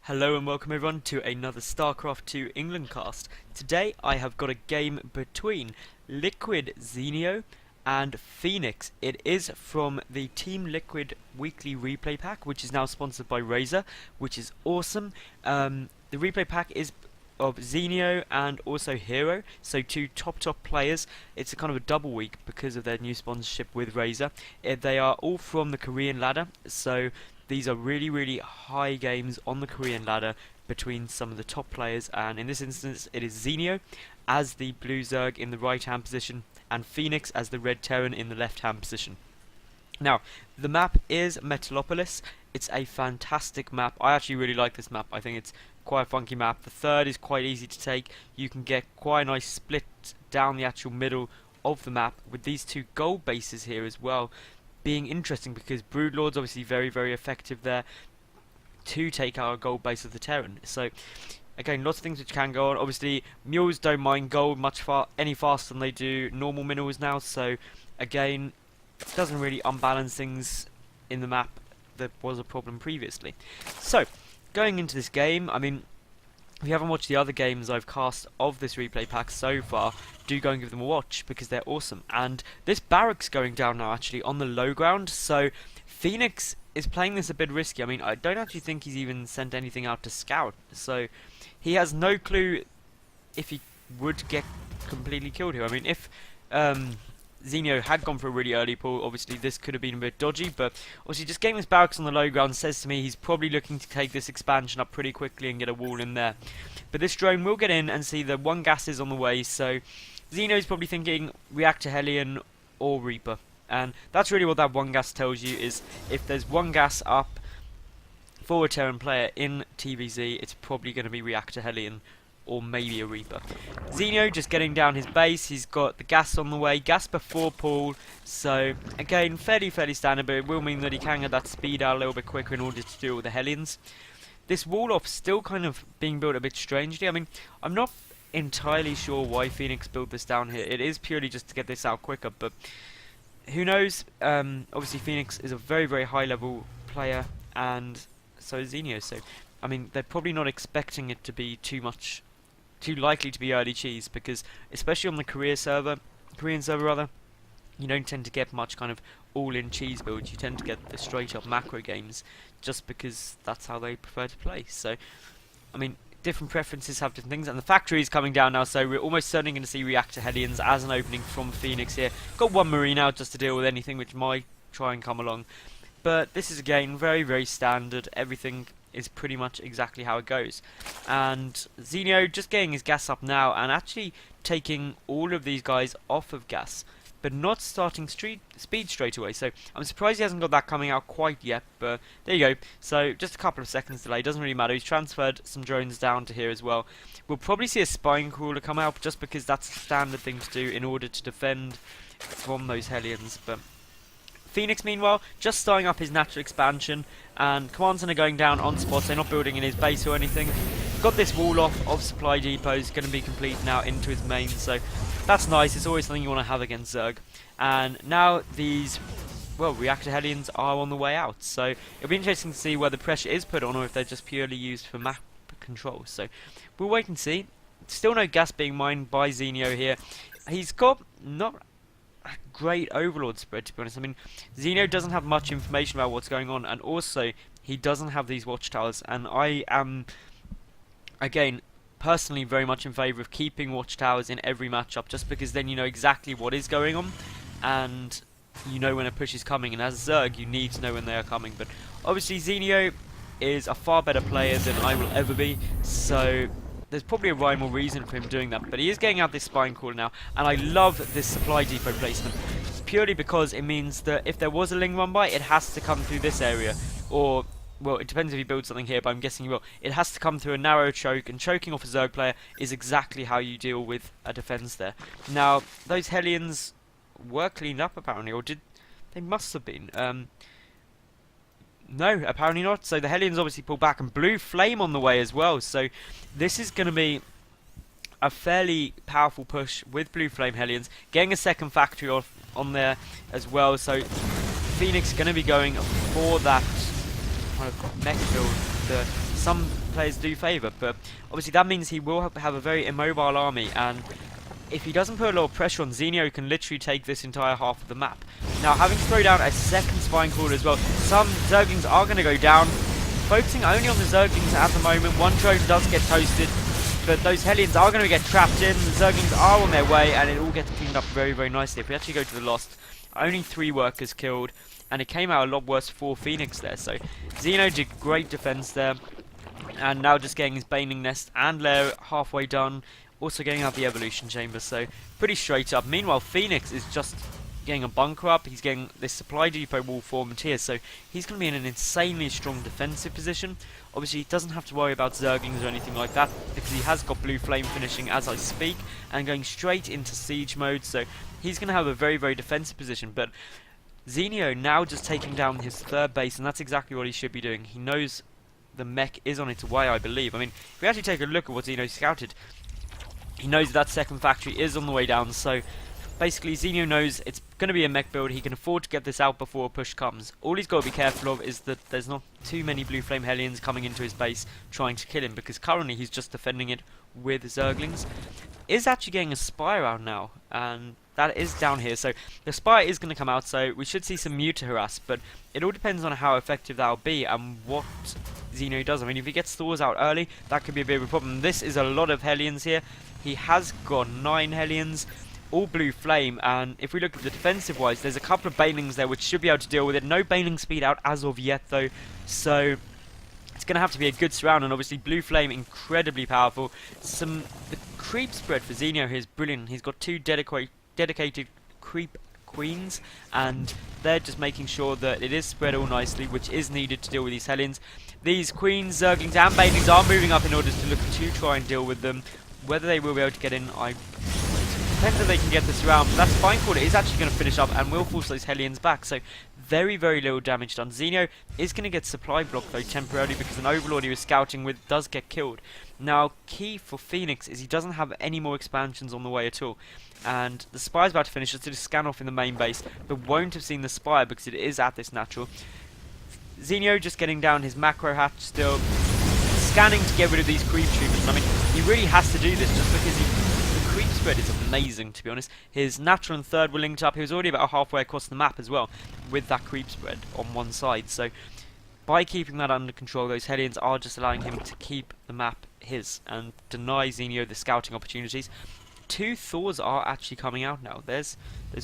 Hello and welcome everyone to another StarCraft 2 England cast. Today I have got a game between LiquidZenio and Phoenix. It is from the Team Liquid weekly replay pack, which is now sponsored by Razer, which is awesome. The replay pack is of Zenio and also Hero, so two top players. It's a kind of a double week because of their new sponsorship with Razer. They are all from the Korean ladder, so these are really high games on the Korean ladder between some of the top players, and in this instance it is Zenio as the blue Zerg in the right hand position and Phoenix as the red Terran in the left hand position. Now, the map is Metalopolis. It's a fantastic map. I actually really like this map. I think it's quite a funky map. The third is quite easy to take. You can get quite a nice split down the actual middle of the map with these two gold bases here as well, being interesting because Broodlord's obviously very effective there to take out a gold base of the Terran. So again, lots of things which can go on. Obviously mules don't mind gold any faster than they do normal minerals now, so again it doesn't really unbalance things in the map that was a problem previously. So going into this game, I mean, if you haven't watched the other games I've cast of this replay pack so far, do go and give them a watch because they're awesome. And this barracks going down now actually on the low ground, so Phoenix is playing this a bit risky. I mean, I don't actually think he's even sent anything out to scout, so he has no clue if he would get completely killed here. I mean, if Zenio had gone for a really early pull, obviously this could have been a bit dodgy, but obviously just getting this barracks on the low ground says to me he's probably looking to take this expansion up pretty quickly and get a wall in there. But this drone will get in and see the one gas is on the way, so Zenio's probably thinking Reactor Hellion or Reaper. And that's really what that one gas tells you, is if there's one gas up for a Terran player in TvZ, it's probably going to be Reactor Hellion or maybe a Reaper. Zenio just getting down his base. He's got the gas on the way, gas before pull, so again fairly standard, but it will mean that he can get that speed out a little bit quicker in order to deal with the Hellions. This wall off still kind of being built a bit strangely. I mean, I'm not entirely sure why Phoenix built this down here. It is purely just to get this out quicker, but who knows. Obviously Phoenix is a very high level player, and so is Zenio, so I mean they're probably not expecting it to be too likely to be early cheese, because especially on the Korean server rather, you don't tend to get much kind of all-in cheese builds. You tend to get the straight-up macro games, just because that's how they prefer to play. So, I mean, different preferences have different things, and the factory is coming down now, so we're almost certainly going to see Reactor Hellions as an opening from Phoenix here. Got one Marine out just to deal with anything which might try and come along, but this is again very standard. Everything is pretty much exactly how it goes. And Zenio just getting his gas up now and actually taking all of these guys off of gas, but not starting speed straight away. So I'm surprised he hasn't got that coming out quite yet, but there you go. So just a couple of seconds delay, doesn't really matter. He's transferred some drones down to here as well. We'll probably see a spine crawler come out just because that's a standard thing to do in order to defend from those Hellions. But Phoenix, meanwhile, just starting up his natural expansion, and Command Center going down on spot, so not building in his base or anything. Got this wall off of supply depots, going to be complete now into his main, so that's nice. It's always something you want to have against Zerg. And now these, well, Reactor Hellions are on the way out, so it'll be interesting to see whether pressure is put on or if they're just purely used for map control. So we'll wait and see. Still no gas being mined by Zenio here. He's got not great overlord spread, to be honest. I mean, Zenio doesn't have much information about what's going on, and also he doesn't have these watchtowers, and I am again personally very much in favour of keeping watchtowers in every matchup, just because then you know exactly what is going on and you know when a push is coming, and as Zerg you need to know when they are coming. But obviously Zenio is a far better player than I will ever be, so there's probably a rhyme or reason for him doing that, but he is getting out this spine crawler now, and I love this supply depot placement, purely because it means that if there was a Ling run by, it has to come through this area, or, well, it depends if you build something here, but I'm guessing you will. It has to come through a narrow choke, and choking off a Zerg player is exactly how you deal with a defense there. Now, those Hellions were cleaned up apparently, or they must have been. No, apparently not. So the Hellions obviously pull back, and Blue Flame on the way as well. So this is going to be a fairly powerful push with Blue Flame Hellions. Getting a second factory on there as well. So Phoenix going to be going for that kind of mech build, the some players do favour, but obviously that means he will have a very immobile army, and if he doesn't put a lot of pressure on, Zenio can literally take this entire half of the map. Now, having to throw down a second Spine Crawler as well, some Zerglings are going to go down. Focusing only on the Zerglings at the moment, one drone does get toasted, but those Hellions are going to get trapped in. The Zerglings are on their way, and it all gets cleaned up very, very nicely. If we actually go to the Lost, only 3 workers killed, and it came out a lot worse for Phoenix there. So Zeno did great defense there, and now just getting his Baning Nest and Lair halfway done. Also getting out the Evolution Chamber, so pretty straight up. Meanwhile, Phoenix is just getting a bunker up. He's getting this supply depot wall formed here, so he's going to be in an insanely strong defensive position. Obviously, he doesn't have to worry about Zerglings or anything like that, because he has got Blue Flame finishing as I speak, and going straight into siege mode, so he's going to have a very, very defensive position. But Zenio now just taking down his 3rd base, and that's exactly what he should be doing. He knows the mech is on its way, I believe. I mean, if we actually take a look at what Zenio scouted, he knows that 2nd factory is on the way down, so basically Zenio knows it's going to be a mech build. He can afford to get this out before a push comes. All he's got to be careful of is that there's not too many Blue Flame Hellions coming into his base trying to kill him, because currently he's just defending it with Zerglings. Is actually getting a Spire out now, and that is down here, so the Spire is going to come out, so we should see some Muta harass, but it all depends on how effective that'll be and what Zenio does. I mean, if he gets Thors out early, that could be a bit of a problem. This is a lot of Hellions here. He has got 9 Hellions, all Blue Flame, and if we look at the defensive wise, there's a couple of Banelings there which should be able to deal with it. No Baneling speed out as of yet though, so it's going to have to be a good surround, and obviously Blue Flame incredibly powerful. The creep spread for Zenio here is brilliant. He's got 2 dedicated creep queens, and they're just making sure that it is spread all nicely, which is needed to deal with these Hellions. These queens, Zerglings and Banelings are moving up in order to look to try and deal with them. Whether they will be able to get in, it depends if they can get this around, but that Spine Crawler is actually going to finish up and will force those Hellions back, so very, very little damage done. Zenio is going to get supply blocked though temporarily, because an Overlord he was scouting with does get killed. Now, key for Phoenix is he doesn't have any more expansions on the way at all, and the Spire's about to finish, just to scan off in the main base, but won't have seen the Spire because it is at this natural. Zenio just getting down his macro hatch still, scanning to get rid of these creep treatments. I mean, he really has to do this just because the creep spread is amazing, to be honest. His natural and 3rd were linked up. He was already about halfway across the map as well with that creep spread on one side. So by keeping that under control, those Hellions are just allowing him to keep the map his and deny Zenio the scouting opportunities. 2 Thors are actually coming out now. There's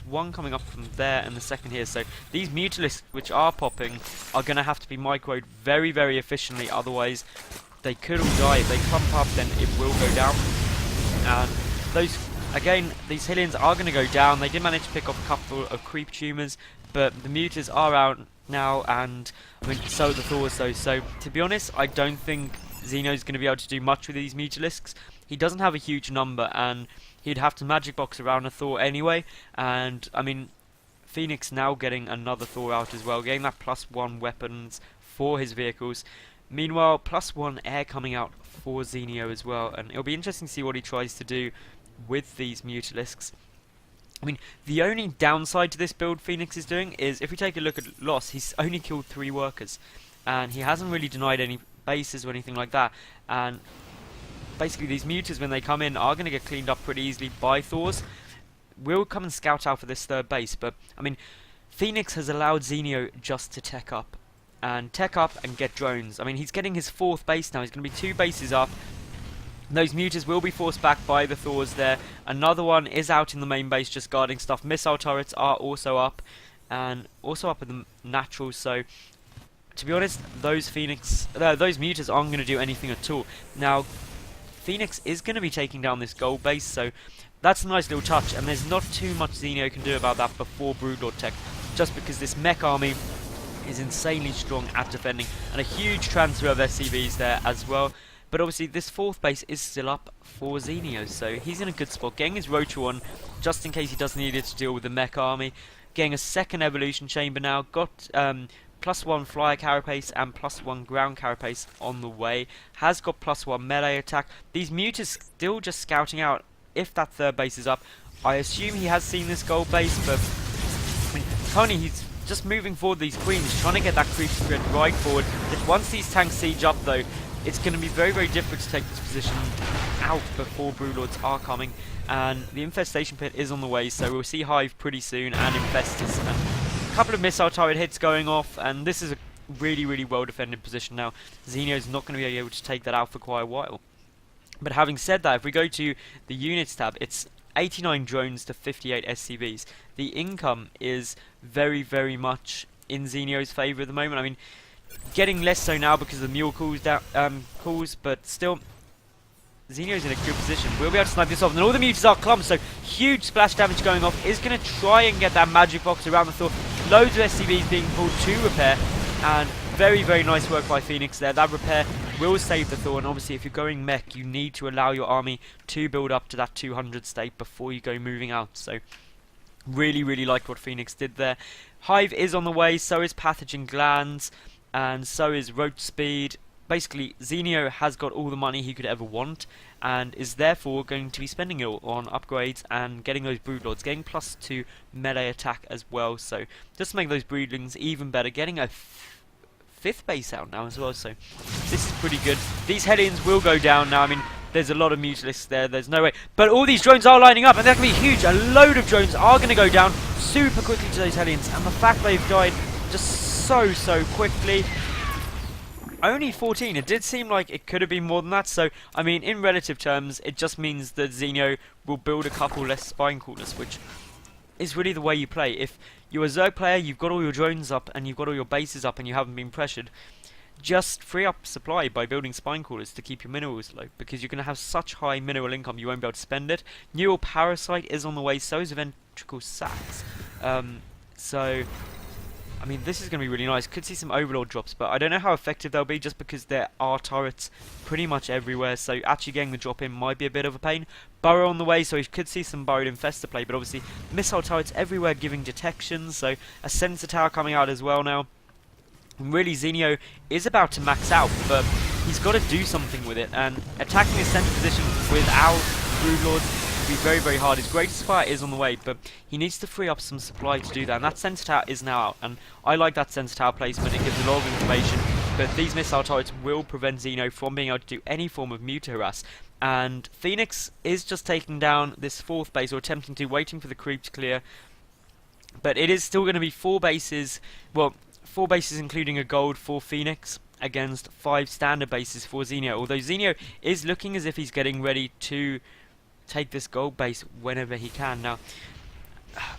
one coming up from there and the second here. So these Mutalisks which are popping are going to have to be microed very, very efficiently, otherwise they could all die. If they clump up, then it will go down. And these Hellions are going to go down. They did manage to pick off a couple of creep tumors, but the Mutas are out now, and I mean, so are the Thors though. So to be honest, I don't think Zeno's going to be able to do much with these Mutalisks. He doesn't have a huge number, and he'd have to magic box around a Thor anyway. And I mean, Phoenix now getting another Thor out as well, getting that +1 weapons for his vehicles. Meanwhile, +1 air coming out for Zenio as well, and it'll be interesting to see what he tries to do with these Mutalisks. I mean, the only downside to this build Phoenix is doing is, if we take a look at loss, he's only killed 3 workers, and he hasn't really denied any bases or anything like that. And basically these Mutas, when they come in, are going to get cleaned up pretty easily by Thors. We'll come and scout out for this 3rd base, but I mean, Phoenix has allowed Zenio just to tech up and get drones. I mean, he's getting his 4th base now. He's going to be 2 bases up. Those Mutas will be forced back by the Thors there. Another one is out in the main base just guarding stuff. Missile turrets are also up, and also up in the naturals. So to be honest, those Mutas aren't going to do anything at all. Now, Phoenix is going to be taking down this gold base, so that's a nice little touch, and there's not too much Zenio can do about that before Broodlord tech, just because this mech army is insanely strong at defending, and a huge transfer of SCVs there as well. But obviously this 4th base is still up for Zenio, so he's in a good spot, getting his Rotor on just in case he does need it to deal with the mech army. Getting a 2nd evolution chamber now, got +1 flyer carapace and +1 ground carapace on the way. Has got +1 melee attack. These Mutas still just scouting out if that 3rd base is up. I assume he has seen this gold base, but I mean, currently he's just moving forward these queens, trying to get that creep spread right forward. Once these tanks siege up though, it's going to be very, very difficult to take this position out before Broodlords are coming. And the infestation pit is on the way, so we'll see Hive pretty soon, and Infestus. And a couple of missile turret hits going off, and this is a really, really well defended position now. Zenio's not going to be able to take that out for quite a while. But having said that, if we go to the units tab, it's 89 drones to 58 SCVs. The income is very, very much in Zenio's favour at the moment. I mean, getting less so now because of the mule calls, but still, Zenio's in a good position. We'll be able to snipe this off, and all the mutants are clumped, so huge splash damage going off. Is going to try and get that magic box around the Thor. Loads of SCVs being pulled to repair, and very, very nice work by Phoenix there. That repair will save the Thor, and obviously if you're going mech, you need to allow your army to build up to that 200 state before you go moving out. So really, really liked what Phoenix did there. Hive is on the way, so is Pathogen Glands, and so is Roach Speed. Basically, Zenio has got all the money he could ever want, and is therefore going to be spending it all on upgrades and getting those Broodlords, getting +2 melee attack as well, so just to make those Broodlings even better, getting a fifth base out now as well, so this is pretty good. These Hellions will go down now. I mean, there's a lot of Mutalisks there, there's no way, but all these drones are lining up, and they're going to be huge. A load of drones are going to go down super quickly to those Hellions, and the fact they've died just so quickly. Only 14, it did seem like it could have been more than that, so I mean, in relative terms, it just means that Zenio will build a couple less spine crawlers, which is really the way you play. If you're a Zerg player, you've got all your drones up and you've got all your bases up and you haven't been pressured, just free up supply by building spine crawlers to keep your minerals low, because you're going to have such high mineral income you won't be able to spend it. Neural Parasite is on the way, so is Ventricle Sacs. So I mean, this is going to be really nice. Could see some Overlord drops, but I don't know how effective they'll be just because there are turrets pretty much everywhere, so actually getting the drop in might be a bit of a pain. Burrow on the way, so we could see some Burrowed Infestor play, but obviously missile turrets everywhere giving detection, so a sensor tower coming out as well now. And really, Zenio is about to max out, but he's got to do something with it, and attacking his center position without Broodlords be very, very hard. His greatest fire is on the way, but he needs to free up some supply to do that, and that sensor tower is now out, and I like that sensor tower placement. It gives a lot of information, but these missile turrets will prevent Zenio from being able to do any form of muta harass, and Phoenix is just taking down this fourth base, or attempting to, waiting for the creep to clear, but it is still going to be 4 bases, well, 4 bases including a gold for Phoenix against 5 standard bases for Zenio, although Zenio is looking as if he's getting ready to take this gold base whenever he can. Now,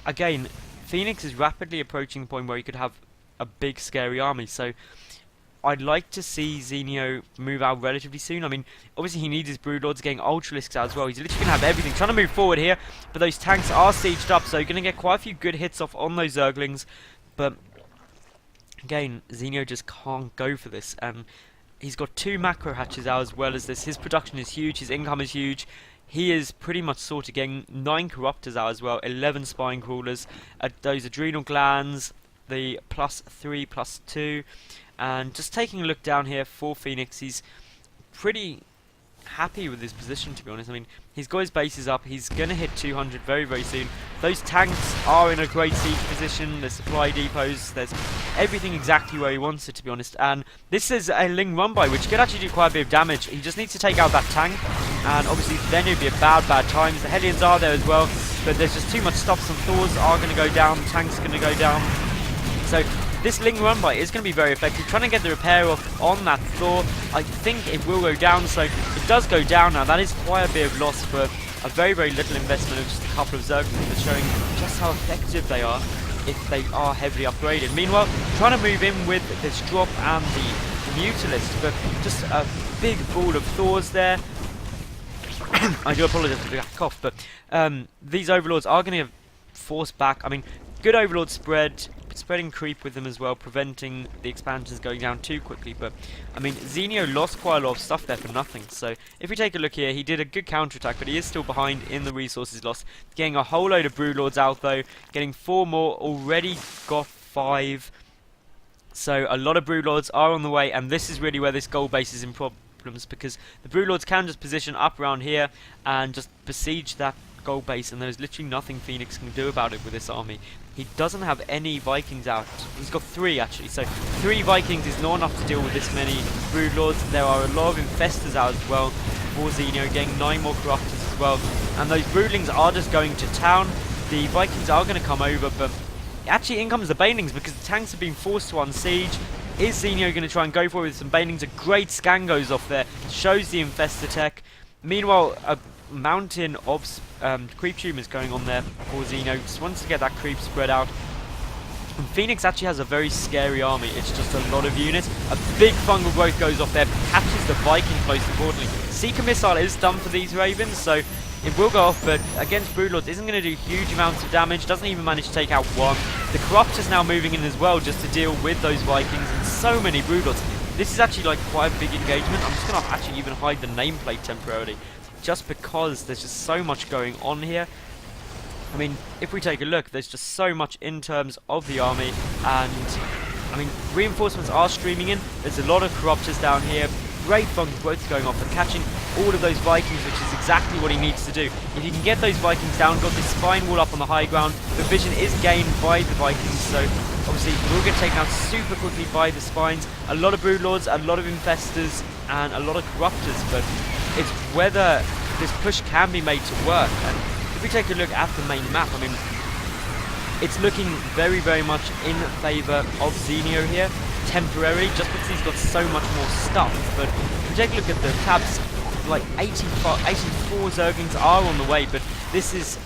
again, Phoenix is rapidly approaching the point where he could have a big scary army, so I'd like to see Zenio move out relatively soon. I mean, obviously he needs his Broodlords, getting Ultralisks out as well. He's literally going to have everything, trying to move forward here, but those tanks are sieged up, so you're going to get quite a few good hits off on those Zerglings, but again, Zenio just can't go for this, and he's got 2 macro hatches out as well as this. His production is huge, his income is huge. He is pretty much sorted, getting 9 Corruptors out as well, 11 Spine Crawlers, those Adrenal Glands, the +3/+2, and just taking a look down here for Phoenix, he's pretty happy with his position, to be honest. I mean, he's got his bases up, he's going to hit 200 very, very soon. Those tanks are in a great siege position, the supply depots, there's everything exactly where he wants it, to be honest. And this is a Ling run-by, which could actually do quite a bit of damage. He just needs to take out that tank, and obviously then it would be a bad times. The Hellions are there as well, but there's just too much stuff. Some Thors are going to go down, the tank's going to go down. So this Ling run-by is going to be very effective. Trying to get the repair off on that Thor, I think it will go down, so it does go down now. That is quite a bit of loss for a very, very little investment of just a couple of Zerglings, but showing just how effective they are if they are heavily upgraded. Meanwhile, trying to move in with this drop and the Mutalist, but just a big ball of Thors there. I do apologise for the cough, but these Overlords are going to force back. I mean, good Overlord spreading creep with them as well, preventing the expansions going down too quickly. But I mean, Zenio lost quite a lot of stuff there for nothing. So if we take a look here, he did a good counterattack, but he is still behind in the resources lost. Getting a whole load of Broodlords out though, getting 4 more, already got 5. So a lot of Broodlords are on the way, and this is really where this gold base is in problems, because the Broodlords can just position up around here and just besiege that gold base, and there's literally nothing Phoenix can do about it with this army. He doesn't have any Vikings out. He's got 3 actually, so 3 Vikings is not enough to deal with this many Broodlords. There are a lot of Infestors out as well for Zenio, getting 9 more Corruptors as well. And those Broodlings are just going to town. The Vikings are going to come over, but actually in comes the Banelings because the tanks have been forced to unsiege. Is Zenio going to try and go for it with some Banelings? A great scan goes off there, shows the Infestor tech. Meanwhile, a mountain of creep tumors going on there for Zenio. Just wants to get that creep spread out. And Phoenix actually has a very scary army. It's just a lot of units. A big fungal growth goes off there, catches the Viking most importantly. Seeker Missile is done for these Ravens, so it will go off, but against Broodlords isn't going to do huge amounts of damage. Doesn't even manage to take out 1. The Corruptor's now moving in as well just to deal with those Vikings and so many Broodlords. This is actually like quite a big engagement. I'm just going to actually even hide the nameplate temporarily, just because there's just so much going on here. I mean, if we take a look, there's just so much in terms of the army, and I mean, reinforcements are streaming in. There's a lot of Corruptors down here. Great fungal growth going off and catching all of those Vikings, which is exactly what he needs to do. If you can get those Vikings down, got this spine wall up on the high ground, the vision is gained by the Vikings, so obviously we'll get taken out super quickly by the spines. A lot of Broodlords, a lot of Infestors, and a lot of Corruptors, but it's whether this push can be made to work. And if we take a look at the main map, I mean, it's looking very, very much in favour of Zenio here, temporarily, just because he's got so much more stuff. But if we take a look at the tabs, like 84 Zerglings are on the way, but this is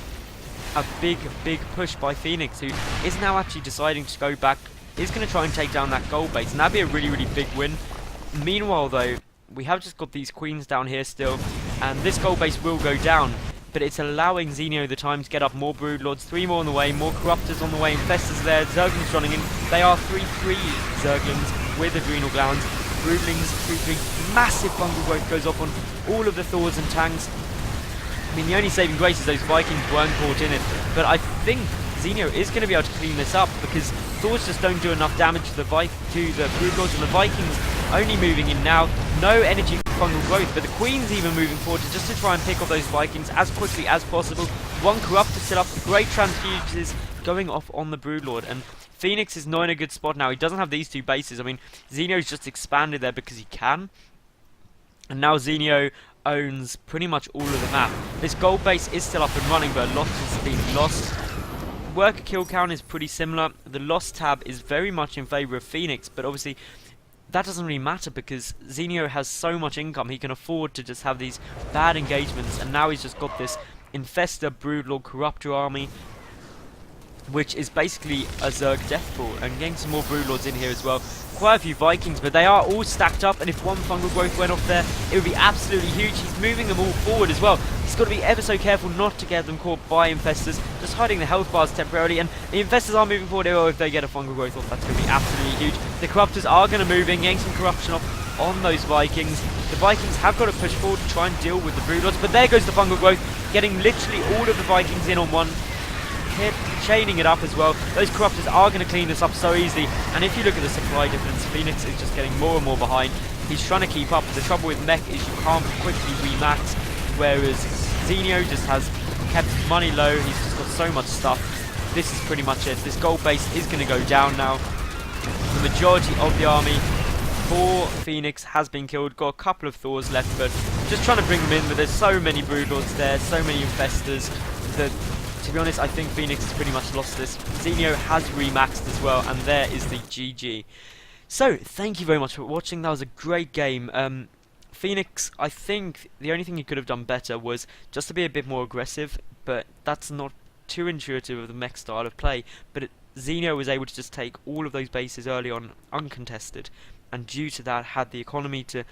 a big, big push by Phoenix, who is now actually deciding to go back, is going to try and take down that gold base, and that'd be a really, really big win. Meanwhile, though, we have just got these queens down here still, and this gold base will go down, but it's allowing Zenio the time to get up more Broodlords, 3 more on the way, more Corruptors on the way, Infestors there, Zerglings running in. They are 3-3 Zerglings with Adrenal Glands, Broodlings, 3-3, massive fungal growth goes off on all of the Thors and tanks. I mean, the only saving grace is those Vikings weren't caught in it, but I think Zenio is going to be able to clean this up, because Thors just don't do enough damage to the Broodlords, and the Vikings only moving in now. No energy fungal growth, but the Queen's even moving forward just to try and pick off those Vikings as quickly as possible. 1 Corruptor still up, great transfuses going off on the Broodlord, and Phoenix is not in a good spot now. He doesn't have these 2 bases. I mean, Zenio's just expanded there because he can, and now Zenio owns pretty much all of the map. This gold base is still up and running, but a lot has been lost. Worker kill count is pretty similar. The loss tab is very much in favour of Phoenix, but obviously that doesn't really matter because Zenio has so much income, he can afford to just have these bad engagements, and now he's just got this Infestor, Broodlord, Corruptor army, which is basically a Zerg death pool, and getting some more Broodlords in here as well. Quite a few Vikings, but they are all stacked up, and if 1 fungal growth went off there, it would be absolutely huge. He's moving them all forward as well. He's got to be ever so careful not to get them caught by Infestors, just hiding the health bars temporarily, and the Infestors are moving forward. Oh, if they get a fungal growth off, that's going to be absolutely huge. The Corruptors are going to move in, getting some corruption off on those Vikings. The Vikings have got to push forward to try and deal with the Broodlords, but there goes the fungal growth, getting literally all of the Vikings in on one hit, chaining it up as well. Those Corruptors are going to clean this up so easily, and if you look at the supply difference, Phoenix is just getting more and more behind. He's trying to keep up. The trouble with mech is you can't quickly remax, whereas Zenio just has kept money low. He's just got so much stuff. This is pretty much it. This gold base is going to go down now. The majority of the army for Phoenix has been killed. Got a couple of Thors left, but just trying to bring them in, but there's so many Broodlords there, so many Infestors that, to be honest, I think Phoenix has pretty much lost this. Zenio has remaxed as well, and there is the GG. So, thank you very much for watching. That was a great game. Phoenix, I think the only thing he could have done better was just to be a bit more aggressive, but that's not too intuitive of the mech style of play. But Zenio was able to just take all of those bases early on uncontested, and due to that had the economy to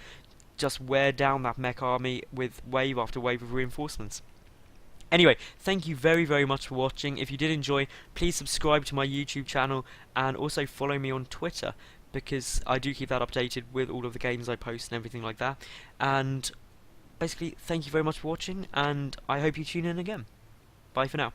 just wear down that mech army with wave after wave of reinforcements. Anyway, thank you very, very much for watching. If you did enjoy, please subscribe to my YouTube channel and also follow me on Twitter, because I do keep that updated with all of the games I post and everything like that. And basically, thank you very much for watching, and I hope you tune in again. Bye for now.